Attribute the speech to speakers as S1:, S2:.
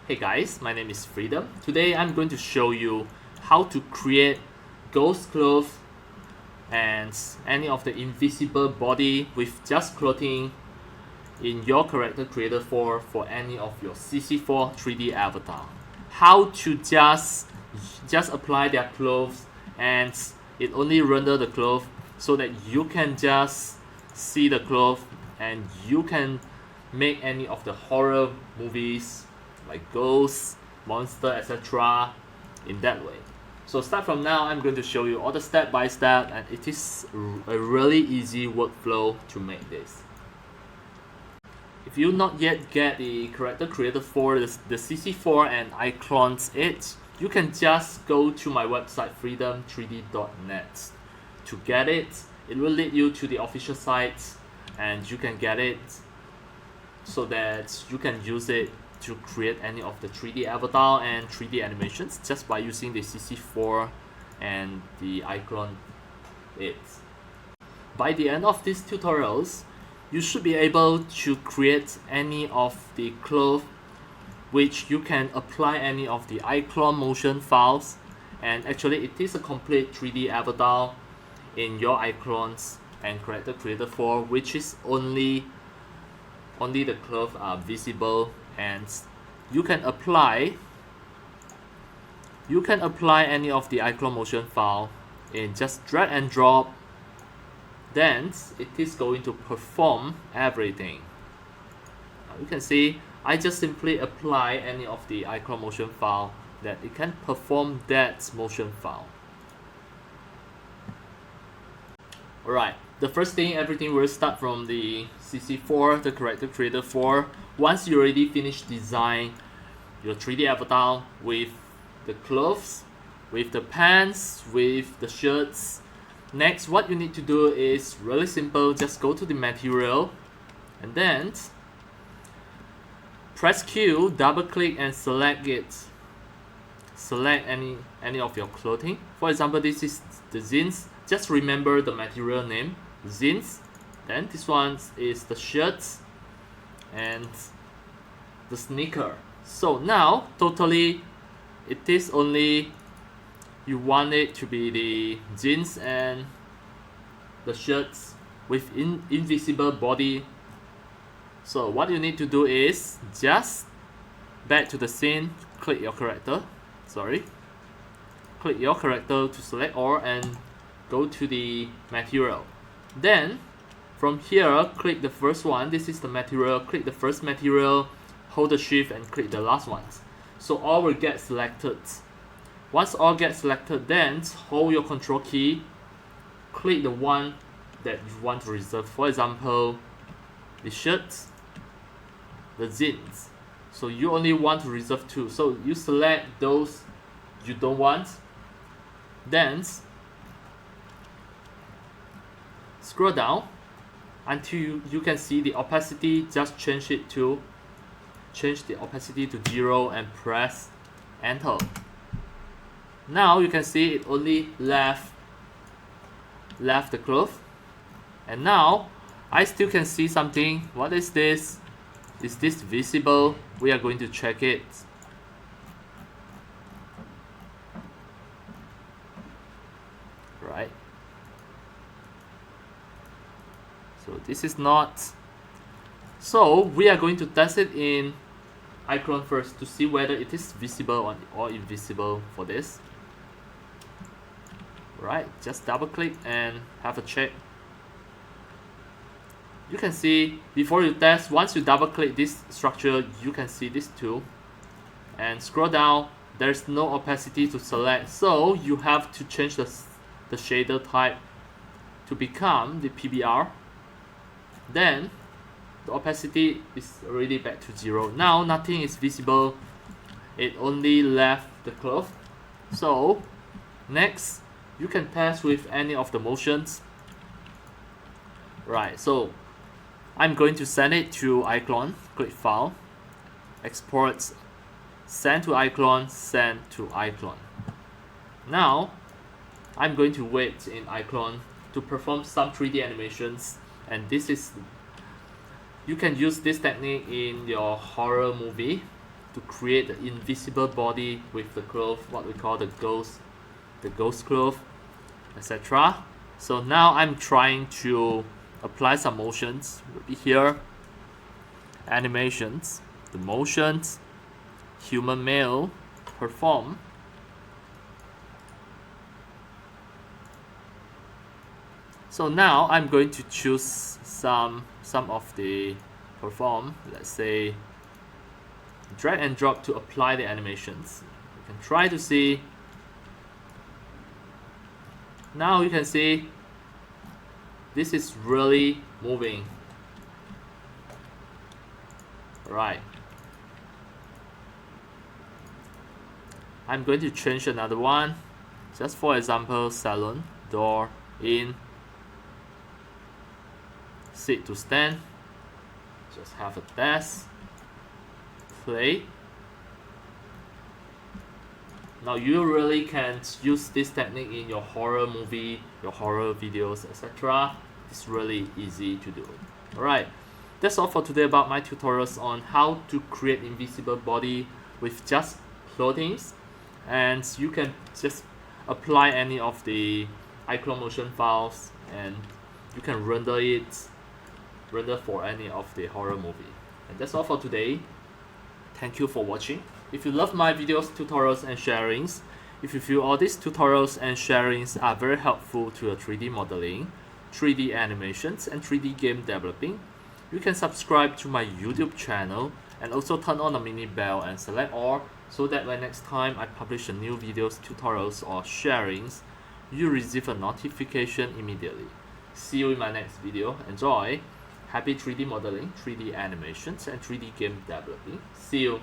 S1: Hey guys, my name is Freedom. Today I'm going to show you how to create ghost clothes and any of the invisible body with just clothing in your character creator for any of your CC4 3D avatar. How to just apply their clothes and it only render the clothes so that you can just see the clothes and you can make any of the horror movies like ghosts, monster, etc. in that way. So start from now, I'm going to show you all the step by step, and it is a really easy workflow to make this. If you not yet get the character creator for the CC4 and iClone it, you can just go to my website freedom3d.net. To get it, it will lead you to the official site and you can get it so that you can use it to create any of the 3D avatar and 3D animations just by using the CC4 and the iClone it. By the end of these tutorials, you should be able to create any of the clothes which you can apply any of the iClone motion files, and actually it is a complete 3D avatar in your iClones and character creator 4, which is only the clothes are visible, and you can apply any of the iClone motion file in just drag and drop. Then it is going to perform everything. Now you can see I just simply apply any of the iClone motion file that it can perform that motion file. Alright, the first thing, everything will start from the CC4, the character creator 4. Once you already finish design your 3D avatar with the clothes, with the pants, with the shirts, next what you need to do is really simple. Just go to the material and then press Q, double click and select it. Select any of your clothing. For example, this is the jeans. Just remember the material name, jeans. Then this one is the shirts and the sneaker. So now totally it is only you want it to be the jeans and the shirts with invisible body. So what you need to do is just back to the scene, click your character, click your character to select all and go to the material. Then from here, click the first one. This is the material. Click the first material, hold the shift and click the last ones. So all will get selected. Once all get selected, then hold your control key, click the one that you want to reserve. For example, the shirts, the jeans. So you only want to reserve 2. So you select those you don't want. Then scroll down until you can see the opacity. Just change the opacity to 0 and press enter. Now you can see it only left the cloth, and now I still can see something. What is this? Is this visible? We are going to check it. Right. So this is not. So we are going to test it in iClone first to see whether it is visible or invisible for this. Right, just double click and have a check. You can see before you test, once you double click this structure, you can see this too. And scroll down, there's no opacity to select, so you have to change the shader type to become the PBR. Then the opacity is already back to 0. Now nothing is visible, it only left the cloth. So next you can test with any of the motions. Right, so I'm going to send it to iClone. Click File, Export, Send to iClone, Send to iClone. Now I'm going to wait in iClone to perform some 3D animations, and this is, you can use this technique in your horror movie to create the invisible body with the cloth, what we call the ghost cloth, etc. So now I'm trying to apply some motions here. Animations, the motions, human male, perform. So now I'm going to choose some of the perform. Let's say drag and drop to apply the animations. You can try to see. Now you can see this is really moving. Right. I'm going to change another one. Just for example, salon, door, in, sit to stand. Just have a desk. Play. Now you really can use this technique in your horror movie, your horror videos, etc. It's really easy to do. Alright, that's all for today about my tutorials on how to create invisible body with just clothing. And you can just apply any of the iClone motion files and you can render for any of the horror movie. And that's all for today. Thank you for watching. If you love my videos, tutorials and sharings, if you feel all these tutorials and sharings are very helpful to your 3D modeling, 3D animations and 3D game developing, you can subscribe to my YouTube channel and also turn on the mini bell and select all so that when next time I publish a new videos, tutorials or sharings, you receive a notification immediately. See you in my next video. Enjoy! Happy 3D modeling, 3D animations and 3D game developing. See you!